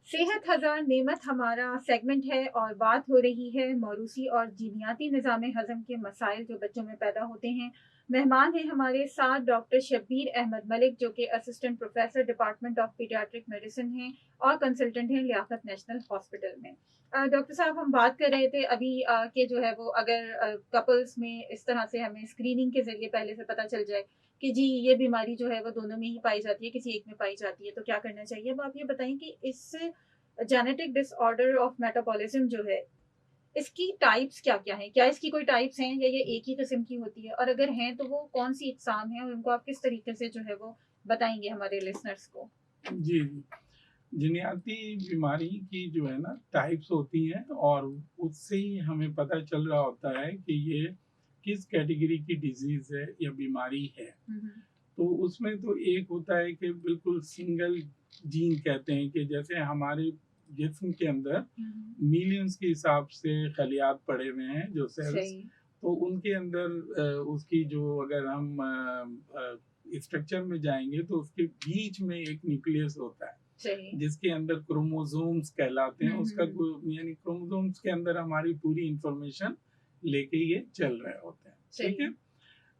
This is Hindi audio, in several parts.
सेहत हजार नेमत हमारा सेगमेंट है और बात हो रही है मौरूसी और जीनियाती निज़ाम हज़म के मसाइल जो बच्चों में पैदा होते हैं। मेहमान हैं हमारे साथ डॉक्टर शब्बीर अहमद मलिक जो कि assistant professor department of paediatric medicine हैं और कंसल्टेंट हैं लियाकत नेशनल हॉस्पिटल में। डॉक्टर साहब, हम बात कर रहे थे अभी कि जो है वो अगर कपल्स में इस तरह से हमें स्क्रीनिंग के ज़रिए पहले से पता चल जाए कि जी ये बीमारी जो है वो दोनों में ही पाई जाती है, किसी एक में पाई जाती है, तो क्या करना चाहिए? अब आप ये बताएं कि इस जेनेटिक डिसऑर्डर ऑफ मेटाबॉलिज्म जो है, इसकी टाइप्स क्या-क्या हैं? क्या इसकी कोई टाइप्स हैं या ये एक ही किस्म की होती है? और अगर हैं तो वो कौन-सी अक़साम हैं और उनको आप किस तरीके से जो है वो बताएँगे हमारे लिसनर्स को? जी, जी। जीनियाती बीमारी की जो है ना टाइप्स होती हैं और उससे ही हमें पता चल रहा होता है कि ये किस कैटेगरी की डिज़ीज़ है या बीमारी है। हुँ, हुँ। तो उसमें तो एक होता है कि बिल्कुल सिंगल जीन कहते हैं कि जैसे हमारे जिस्म के अंदर हुँ, हुँ। मिलियंस के हिसाब से खलियात पड़े हुए हैं जो सेल्स, सही। तो उनके अंदर उसकी जो अगर हम स्ट्रक्चर में जाएँगे तो उसके बीच में एक न्यूक्लियस होता है, सही। जिसके अंदर क्रोमोसोम्स कहलाते हैं। हुँ, हुँ, उसका हुँ। यानी क्रोमोसोम्स के अंदर हमारी पूरी इंफॉर्मेशन लेके ये चल रहे होते हैं, ठीक सही। है?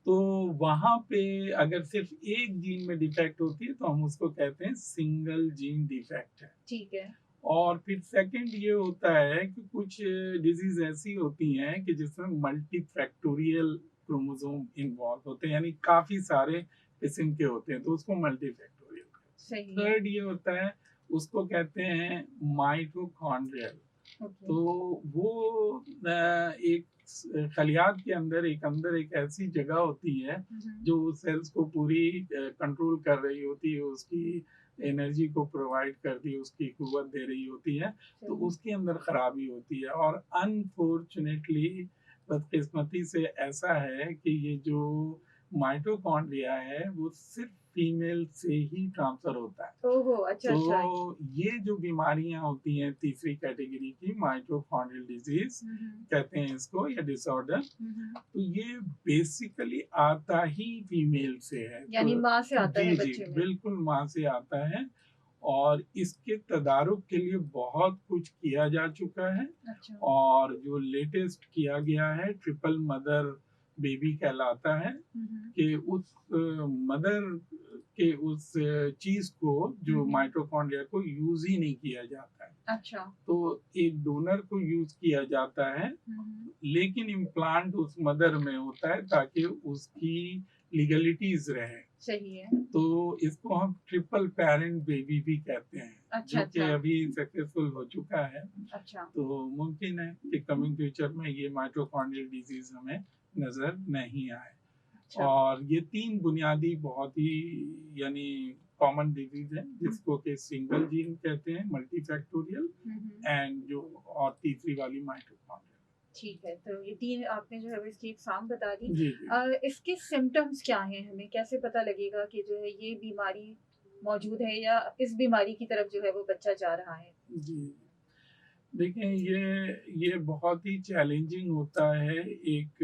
तो वहाँ पे अगर सिर्फ एक जीन में डिफेक्ट होती है तो हम उसको कहते हैं सिंगल जीन डिफेक्ट है। ठीक है। और फिर सेकंड ये होता है कि कुछ डिजीज ऐसी होती हैं कि जिसमें मल्टीफैक्टोरियल क्रोमोसोम इन्वॉल्व होते हैं, यानी काफी सारे किस्म के होते हैं, तो उसको मल्टीफैक्टोरियल कहते हैं। सही है। थर्ड ये होता है, उसको कहते हैं माइटोकॉन्ड्रियल। ओके। तो वो एक खलियात के अंदर एक ऐसी जगह होती है हुँ, हुँ। जो सेल्स को पूरी कंट्रोल कर रही होती है, उसकी एनर्जी को प्रोवाइड कर दी, उसकी कुव्वत दे रही होती है। तो सही। उसके अंदर खराबी होती है और अनफॉर्चुनेटली बदकिस्मती से ऐसा है कि ये जो माइटोकॉन्ड्रिया है वो सिर्फ फीमेल से ही ट्रांसफर होता है। ओहो! अच्छा, तो अच्छा। ये जो बीमारियां होती हैं तीसरी कैटेगरी की, माइटोकॉन्ड्रियल डिजीज हुँ, हुँ। कहते हैं इसको, या डिसऑर्डर, हुँ, हुँ। तो ये बेसिकली आता ही फीमेल से है। यानी तो माँ से आता है जी, जी, बच्चे में। बिल्कुल माँ से आता है और इसके तदारुक के लिए बहुत कुछ किया जा चुका है। अच्छा। और जो लेटेस्ट किया गया है ट्रिपल मदर बेबी कहलाता है हुँ, हुँ। कि उस मदर के उस चीज़ को, हुँ, जो हुँ। माइटोकॉन्ड्रिया को यूज़ ही नहीं किया जाता है। अच्छा। तो एक डोनर को यूज़ किया जाता है, हुँ, हुँ। लेकिन इम्प्लांट उस मदर में होता है ताकि उसकी लीगलिटीज़ रहे। सही है। तो इसको हम ट्रिपल पेरेंट बेबी भी कहते हैं, अच्छा, जो कि अच्छा। अभी सक्सेसफुल हो चुका है। अच्छा। तो मुमकिन है कि कमिंग फ्यूचर में ये माइटोकॉन्ड्रियल डिजीज़ हमें नज़र नहीं आए। अच्छा। और ये 3 बुनियादी बहुत ही यानी कॉमन डिजीज़ है, हुँ, जिसको कि सिंगल जीन कहते हैं, मल्टीफैक्टोरियल, हुँ, हुँ। एंड जो और तीसरी वाली माइटोकॉन्ड्रियल। ठीक है, तो ये 3 आपने जो है वो इसकी इक़साम बता दी। जी, जी। इसके सिम्पटम्स क्या हैं? हमें कैसे पता लगेगा कि जो है ये बीमारी मौजूद है या इस बीमारी की तरफ जो है वो बच्चा जा रहा है? जी। देखिए, ये बहुत ही चैलेंजिंग होता है एक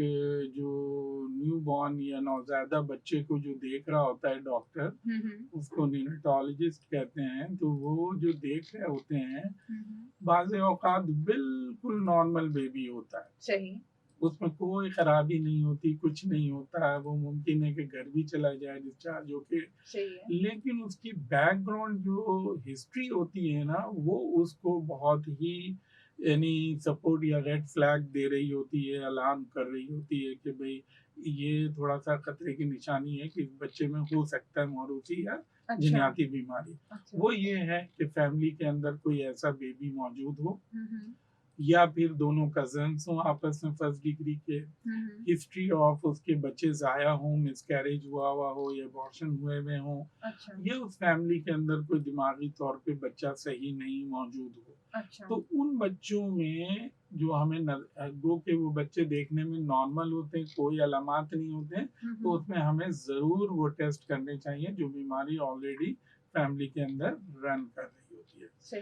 जो न्यूबॉर्न या नवज़ायदा बच्चे को जो देख रहा होता है डॉक्टर, हुँ, हुँ। उसको न्यूनेटोलॉजिस्ट कहते हैं, तो वो जो देख रहे होते हैं, हुँ, हुँ। बाज़ औक़ात बिल्कुल नॉर्मल बेबी होता है। सही। उसमें कोई खराबी नहीं होती, कुछ नहीं होता है, वो मुमकिन है कि घर भी चला जाए डिस्चार्ज होके। सही है। लेकिन उसकी बैकग्राउंड जो हिस्ट्री होती है ना, वो उसको बहुत ही यानी सपोर्ट या रेड फ्लैग दे रही होती है, अलार्म कर रही होती है कि भई ये थोड़ा-सा खतरे की निशानी है कि इस बच्चे में हो सकता है मौरूसी या अच्छा, जनियाती बीमारी। अच्छा। वो ये है कि फैमिली के अंदर कोई ऐसा बेबी मौजूद हो, हुँ, हुँ। या फिर दोनों कज़िन्स हों आपस में फर्स्ट डिग्री के, हुँ, हुँ। हिस्ट्री ऑफ उसके बच्चे ज़ाया हों, मिसकैरेज हुआ हो या अबॉर्शन हुए हुए हों, अच्छा, या उस फैमिली के अंदर कोई दिमागी तौर पे बच्चा सही नहीं मौजूद हो। अच्छा। तो उन बच्चों में जो हमें गो के वो बच्चे देखने में नॉर्मल होते हैं, कोई अलामात नहीं होते हैं, हुँ, तो हुँ। उसमें हमें ज़रूर वो टेस्ट करने चाहिए जो बीमारी ऑलरेडी फैमिली के अंदर रन कर रही होती है। सही।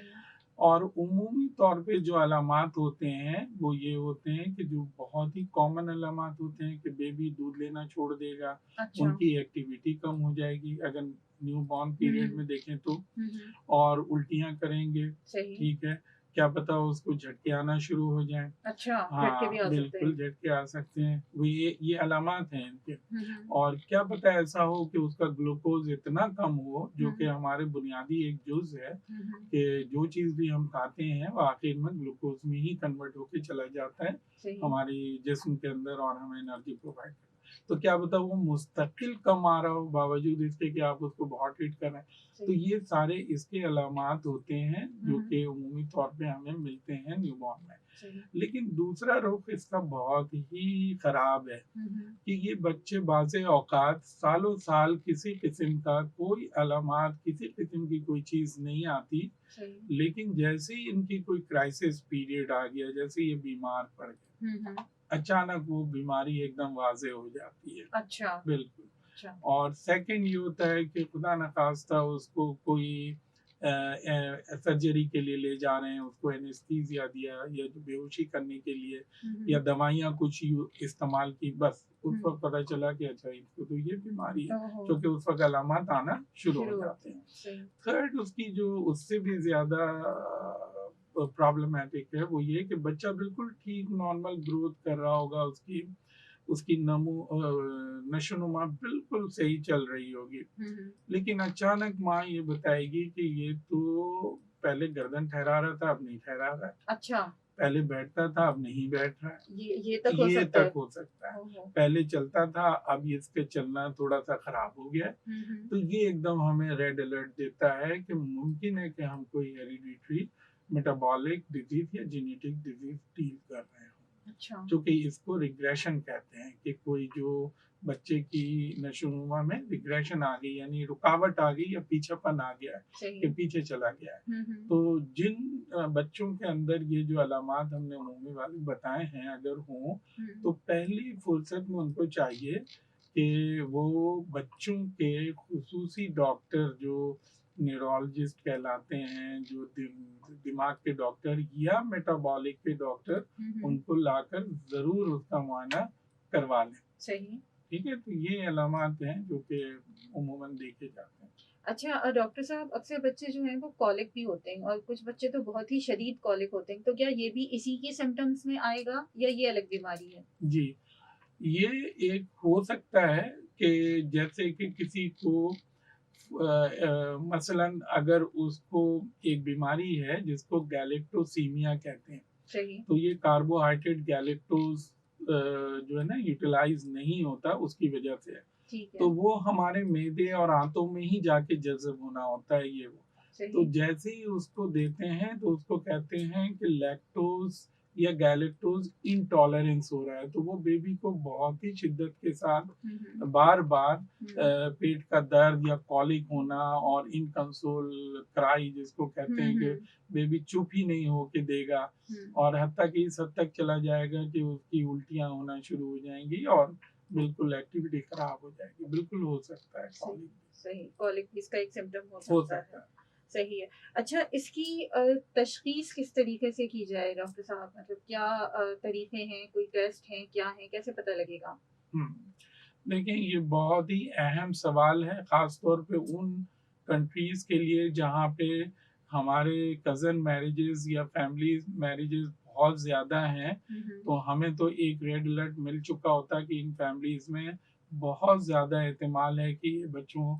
और उमूमी तौर पे जो अलामात होते हैं वो ये होते हैं कि जो बहुत ही कॉमन अलामात होते हैं कि बेबी दूध लेना छोड़ देगा, अच्छा। उनकी एक्टिविटी कम हो जाएगी, अगर न्यूबॉर्न हुँ, पीरियड हुँ। में देखें तो, हुँ, हुँ। और उल्टियाँ करेंगे, सही। ठीक है, क्या पता उसको झटके आना शुरू हो जाएँ। अच्छा, झटके भी हाँ, आ सकते बिल्कुल हैं। झटके आ सकते हैं, वो ये अलामात हैं इनके। हुँ, हुँ। और क्या पता ऐसा हो कि उसका ग्लूकोज़ इतना कम हो, हुँ, जो कि हुँ। हमारे बुनियादी एक जुज़ है, हुँ, हुँ। कि जो चीज़ भी हम खाते हैं वो आखिर में ग्लूकोज़ में ही कन्वर्ट होके चला जाता है सही। हमारी जिस्म के अंदर और हमें एनर्जी प्रोवाइड करता है। तो क्या पता वो मुस्तकिल कम आ रहा हो बावजूद इसके कि आप उसको बहुत हिट कर रहे हैं। तो सही। ये सारे इसके अलामात होते हैं हुँ, जो हुँ। कि उमूमी तौर पे हमें मिलते हैं न्यूबॉर्न में। सही। लेकिन दूसरा रुख इसका बहुत ही खराब है हुँ, हुँ। कि ये बच्चे बाज़े औक़ात सालों-साल किसी किस्म का कोई अलामात, किसी किस्म की कोई चीज़ नहीं आती, सही। लेकिन जैसे ही इनकी कोई क्राइसिस पीरियड आ गया, जैसे ये बीमार पड़ गए, हुँ, हुँ। अचानक वो बीमारी एकदम वाज़ेह हो जाती है। अच्छा, बिल्कुल। अच्छा। और सेकंड ये होता है कि खुदा न ख़ास्ता उसको कोई सर्जरी के लिए ले जा रहे हैं, उसको एनेस्थीसिया दिया या जो बेहोशी करने के लिए हुँ, या हुँ। दवाइयाँ कुछ इस्तेमाल की, बस उस हुँ। वक़्त पता चला कि अच्छा इसको तो ये बीमारी है, ओहो! क्योंकि उस वक़्त अलामत आना शुरू हो शुरू जाते होते हैं। हैं। सही। थर्ड उसकी जो उससे भी ज़्यादा प्रॉब्लमैटिक है वो ये कि बच्चा बिल्कुल ठीक नॉर्मल ग्रोथ कर रहा होगा, उसकी उसकी नशो-नुमा बिल्कुल सही चल रही होगी। हुँ, हुँ। लेकिन अचानक माँ ये बताएगी कि ये तो पहले गर्दन ठहरा रहा था, अब नहीं ठहरा रहा है। अच्छा, पहले बैठता था, अब नहीं बैठ रहा है। ये तक हो ये सकता तक है। हो सकता है। ओहो! पहले चलता था, अब इसके चलना थोड़ा-सा खराब हो गया है। हुँ, हुँ। तो ये एकदम हमें रेड अलर्ट देता है कि मुमकिन है कि हम कोई हेरिडिटरी मेटाबॉलिक डिज़ीज़ या जेनेटिक डिज़ीज़ डील कर रहे हों। अच्छा, चूँकि इसको रिग्रेशन कहते हैं कि कोई जो बच्चे की नशो-नुमा में रिग्रेशन आ गई, यानी रुकावट आ गई या पीछापन आ गया है, सही। कि पीछे चला गया है। हुँ, हुँ। तो जिन बच्चों के अंदर ये जो अलामात हमने उमूमी वाले बताए हैं अगर हों, हुँ। तो पहली फुर्सत में उनको चाहिए कि वो बच्चों के खुसूसी डॉक्टर जो न्यूरोलॉजिस्ट कहलाते हैं, जो दिमाग के डॉक्टर या मेटाबॉलिक के डॉक्टर, हुँ, हुँ। उनको लाकर ज़रूर उसका मुआयना करवा लें। सही। ठीक है? तो ये अलामात हैं जो कि उमूमन देखे जाते हैं। अच्छा डॉक्टर साहब अक्सर बच्चे जो हैं वो कॉलिक भी होते हैं और कुछ बच्चे तो बहुत ही शदीद कॉलिक होते हैं। तो क्या ये भी इसी के सिम्पटम्स में आएगा या ये अलग बीमारी है? जी, ये एक हो सकता है कि जैसे कि किसी को मसलन अगर उसको एक बीमारी है जिसको गैलेक्टोसीमिया कहते हैं, सही। तो ये कार्बोहाइड्रेट गैलेक्टोज़ जो है ना यूटिलाइज़ नहीं होता उसकी वजह से है। ठीक तो है। वो हमारे मैदे और आंतों में ही जाके जज़ब होना होता है ये वो। तो सही। जैसे ही उसको देते हैं तो उसको कहते हैं कि लैक्टोज़ या गैलेक्टोज़ इंटॉलरेंस हो रहा है। तो वो बेबी को बहुत ही शिद्दत के साथ हुँ, हुँ। बार-बार हुँ। पेट का दर्द या कॉलिक होना और इनकंसोल क्राई जिसको कहते हुँ, हैं कि हुँ। बेबी चुप ही नहीं होके देगा, हुँ। और हत्ता कि इस हद तक चला जाएगा कि उसकी उल्टियाँ होना शुरू हो जाएँगी और बिल्कुल एक्टिविटी खराब हो जाएगी। बिल्कुल हो सकता है सही, कॉलिक, सही। कॉलिक भी इसका एक सिम्पटम हो हो सकता सकता है। है। सही है। अच्छा इसकी तशख़ीस किस तरीके से की जाए डॉक्टर साहब? मतलब क्या तरीके हैं, कोई टेस्ट हैं, क्या हैं, कैसे पता लगेगा? हुँ। देखिए, ये बहुत ही अहम सवाल है, ख़ास तौर पे उन कंट्रीज़ के लिए जहाँ पे हमारे कज़न मैरेजेज़ या फैमिली मैरेजेज़ बहुत ज़्यादा हैं। हुँ, हुँ। तो हमें तो एक रेड अलर्ट मिल चुका होता है कि इन फैमिलीज़ में बहुत ज़्यादा एहतिमाल है कि ये बच्चों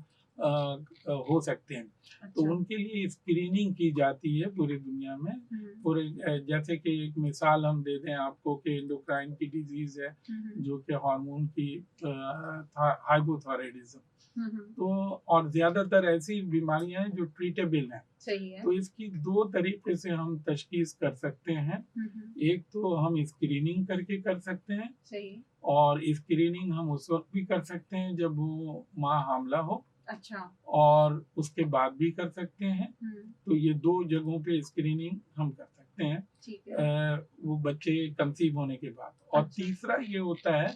हो सकते हैं। तो अच्छा। उनके लिए स्क्रीनिंग की जाती है पूरी दुनिया में। हुँ। पूरे जैसे कि एक मिसाल हम दे दें आपको कि एंडोक्राइन की डिज़ीज़ है, हुँ, हुँ। जो कि हार्मोन की हाइपोथायराइडिज़्म। हुँ, हुँ। तो और ज़्यादातर ऐसी बीमारियाँ हैं जो ट्रीटेबल हैं। सही है। तो इसकी 2 तरीके से हम तशख़ीस कर सकते हैं। हुँ, हुँ। एक तो हम स्क्रीनिंग करके कर सकते हैं, सही। और स्क्रीनिंग हम उस वक़्त भी कर सकते हैं जब वो माँ हामिला हो, अच्छा। और उसके बाद भी कर सकते हैं। हुँ। तो ये 2 जगहों पे स्क्रीनिंग हम कर सकते हैं, ठीक है। वो बच्चे कंसीव होने के बाद। और अच्छा। तीसरा ये होता है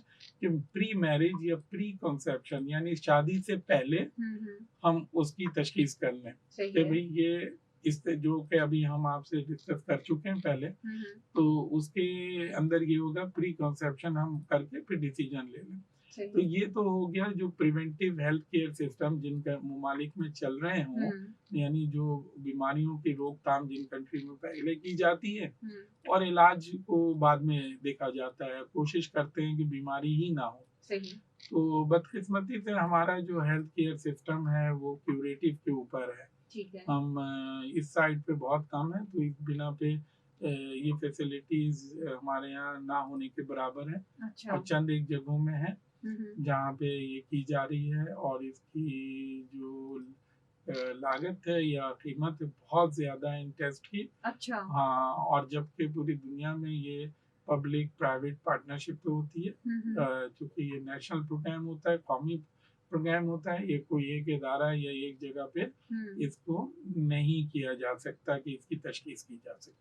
कि प्री मैरिज या प्री कंसेप्शन, यानी शादी से पहले हुँ, हुँ। हम उसकी तशख़ीस कर लें सही कि है। भई ये इससे जो कि अभी हम आपसे डिस्कस कर चुके हैं पहले, हुँ, हुँ। तो उसके अंदर ये होगा प्री कंसेप्शन हम करके फिर डिसीज़न ले लें। तो सही। ये तो हो गया जो प्रिवेंटिव हेल्थ केयर सिस्टम जिनका ममालिक में चल रहे हों, हुँ, यानी जो बीमारियों की रोकथाम जिन कंट्री में पहले की जाती है हुँ, और इलाज को बाद में देखा जाता है, कोशिश करते हैं कि बीमारी ही ना हो। सही। तो बदकिस्मती से हमारा जो हेल्थ केयर सिस्टम है वो क्यूरेटिव के ऊपर है। ठीक है। हम इस साइड पे बहुत कम है, तो इस बिना पे ये फैसिलिटीज़ हमारे यहाँ ना होने के बराबर है अच्छा। और चंद एक जगहों में है हुँ, हुँ। जहाँ पे ये की जा रही है और इसकी जो लागत है या कीमत है बहुत ज़्यादा है इन टेस्ट की। अच्छा। हाँ, और जबकि पूरी दुनिया में ये पब्लिक प्राइवेट पार्टनरशिप पे होती है, हुँ, हुँ, चूँकि ये नेशनल प्रोग्राम होता है, कौमी प्रोग्राम होता है, ये कोई एक इदारा या एक जगह पे हुँ। इसको नहीं किया जा सकता कि इसकी तशख़ीस की जा सके।